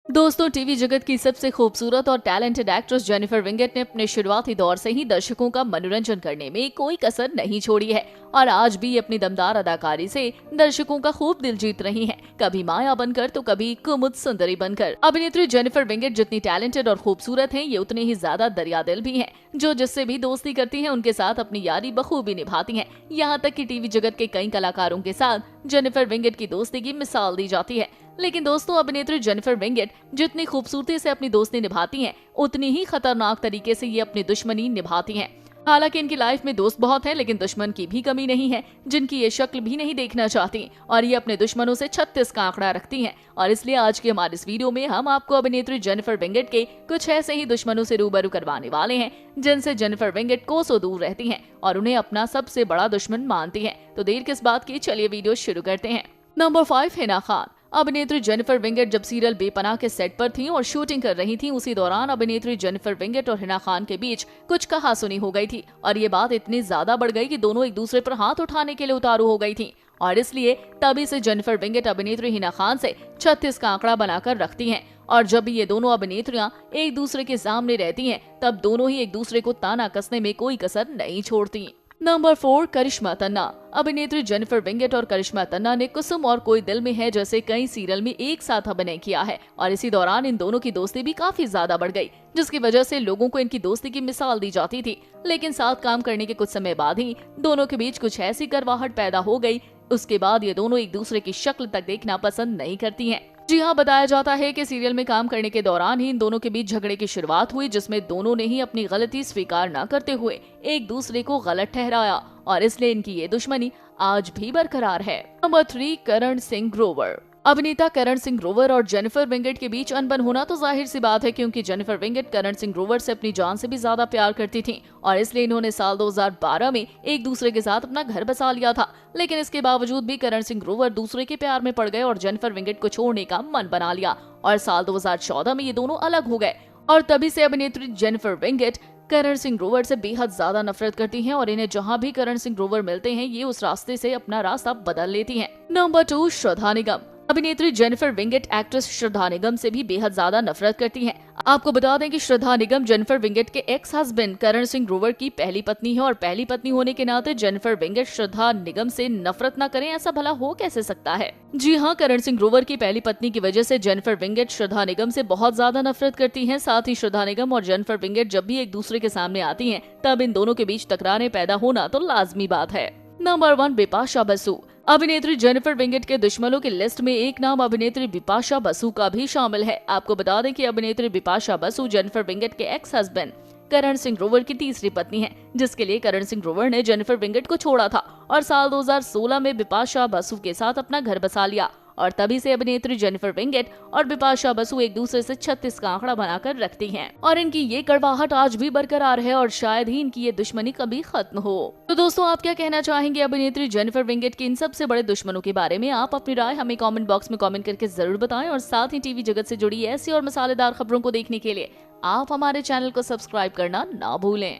दोस्तों, टीवी जगत की सबसे खूबसूरत और टैलेंटेड एक्ट्रेस जेनिफर विंगेट ने अपने शुरुआती दौर से ही दर्शकों का मनोरंजन करने में कोई कसर नहीं छोड़ी है और आज भी अपनी दमदार अदाकारी से दर्शकों का खूब दिल जीत रही हैं। कभी माया बनकर तो कभी कुमुद सुंदरी बनकर। अभिनेत्री जेनिफर विंगेट जितनी टैलेंटेड और खूबसूरत हैं, ये उतनी ही ज्यादा दरियादिल भी हैं। जो जिससे भी दोस्ती करती हैं, उनके साथ अपनी यारी बखूबी निभाती हैं। यहाँ तक कि टीवी जगत के कई कलाकारों के साथ जेनिफर विंगेट की दोस्ती की मिसाल दी जाती है। लेकिन दोस्तों, अभिनेत्री जेनिफर विंगेट जितनी खूबसूरती से अपनी दोस्ती निभाती हैं, उतनी ही खतरनाक तरीके से ये अपनी दुश्मनी निभाती हैं। हालांकि इनकी लाइफ में दोस्त बहुत हैं, लेकिन दुश्मन की भी कमी नहीं है, जिनकी ये शक्ल भी नहीं देखना चाहती और ये अपने दुश्मनों से 36 का आंकड़ा रखती हैं। और इसलिए आज के हमारे इस वीडियो में हम आपको अभिनेत्री जेनिफर विंगेट के कुछ ऐसे ही दुश्मनों से रूबरू करवाने वाले हैं, जिनसे जेनिफर विंगेट कोसों दूर रहती हैं और उन्हें अपना सबसे बड़ा दुश्मन मानती हैं। तो देर किस बात की, चलिए वीडियो शुरू करते हैं। नंबर 5, हिना खान। अभिनेत्री जेनिफर विंगेट जब सीरियल बेपनाह के सेट पर थीं और शूटिंग कर रही थीं, उसी दौरान अभिनेत्री जेनिफर विंगेट और हिना खान के बीच कुछ कहासुनी हो गई थी और ये बात इतनी ज्यादा बढ़ गई कि दोनों एक दूसरे पर हाथ उठाने के लिए उतारू हो गई थीं। और इसलिए तभी से जेनिफर विंगेट अभिनेत्री हिना खान से 36 का आंकड़ा बनाकर रखती हैं। और जब भी ये दोनों अभिनेत्रियां एक दूसरे के सामने रहती हैं, तब दोनों ही एक दूसरे को ताना कसने में कोई कसर नहीं छोड़ती। नंबर 4, करिश्मा तन्ना। अभिनेत्री जेनिफर विंगेट और करिश्मा तन्ना ने कुसुम और कोई दिल में है जैसे कई सीरियल में एक साथ अभिनय किया है और इसी दौरान इन दोनों की दोस्ती भी काफी ज्यादा बढ़ गई, जिसकी वजह से लोगों को इनकी दोस्ती की मिसाल दी जाती थी। लेकिन साथ काम करने के कुछ समय बाद ही दोनों के बीच कुछ ऐसी करवाहट पैदा हो गई। उसके बाद ये दोनों एक दूसरे की शक्ल तक देखना पसंद नहीं करती हैं। जी हाँ, बताया जाता है कि सीरियल में काम करने के दौरान ही इन दोनों के बीच झगड़े की शुरुआत हुई, जिसमें दोनों ने ही अपनी गलती स्वीकार न करते हुए एक दूसरे को गलत ठहराया और इसलिए इनकी ये दुश्मनी आज भी बरकरार है। नंबर 3, करण सिंह ग्रोवर। अभिनेता करण सिंह ग्रोवर और जेनिफर विंगेट के बीच अनबन होना तो जाहिर सी बात है, क्योंकि जेनिफर विंगेट करण सिंह ग्रोवर से अपनी जान से भी ज्यादा प्यार करती थी और इसलिए इन्होंने साल 2012 में एक दूसरे के साथ अपना घर बसा लिया था। लेकिन इसके बावजूद भी करण सिंह ग्रोवर दूसरे के प्यार में पड़ गए और जेनिफर विंगेट को छोड़ने का मन बना लिया और साल 2014 में ये दोनों अलग हो गए। और तभी से अभिनेत्री जेनिफर विंगेट करण सिंह ग्रोवर से बेहद ज्यादा नफरत करती हैं और इन्हें जहां भी करण सिंह ग्रोवर मिलते हैं, ये उस रास्ते से अपना रास्ता बदल लेती हैं। नंबर 2, श्रद्धा निगम। अभिनेत्री जेनिफर विंगेट एक्ट्रेस श्रद्धा निगम से भी बेहद ज्यादा नफरत करती हैं। आपको बता दें कि श्रद्धा निगम जेनिफर विंगेट के एक्स हस्बैंड करण सिंह ग्रोवर की पहली पत्नी है और पहली पत्नी होने के नाते जेनिफर विंगेट श्रद्धा निगम से नफरत न करें, ऐसा भला हो कैसे सकता है। जी हाँ, करण सिंह ग्रोवर की पहली पत्नी की वजह से जेनिफर विंगेट श्रद्धा निगम से बहुत ज्यादा नफरत करती हैं। साथ ही श्रद्धा निगम और जेनिफर विंगेट जब भी एक दूसरे के सामने आती हैं, तब इन दोनों के बीच तकरारें पैदा होना तो लाजमी बात है। नंबर 1, बिपाशा बसु। अभिनेत्री जेनिफर विंगेट के दुश्मनों की लिस्ट में एक नाम अभिनेत्री बिपाशा बसु का भी शामिल है। आपको बता दें कि अभिनेत्री बिपाशा बसु जेनिफर विंगेट के एक्स हस्बैंड करण सिंह ग्रोवर की तीसरी पत्नी है, जिसके लिए करण सिंह ग्रोवर ने जेनिफर विंगेट को छोड़ा था और साल 2016 में बिपाशा बसु के साथ अपना घर बसा लिया और तभी से अभिनेत्री जेनिफर विंगेट और बिपाशा बसु एक दूसरे से 36 का आंकड़ा बनाकर रखती हैं और इनकी ये कड़वाहट आज भी बरकरार है और शायद ही इनकी ये दुश्मनी कभी खत्म हो। तो दोस्तों, आप क्या कहना चाहेंगे अभिनेत्री जेनिफर विंगेट के इन सबसे बड़े दुश्मनों के बारे में? आप अपनी राय हमें कमेंट बॉक्स में कमेंट करके जरूर बताएं और साथ ही टीवी जगत से जुड़ी ऐसी और मसालेदार खबरों को देखने के लिए आप हमारे चैनल को सब्सक्राइब करना ना भूलें।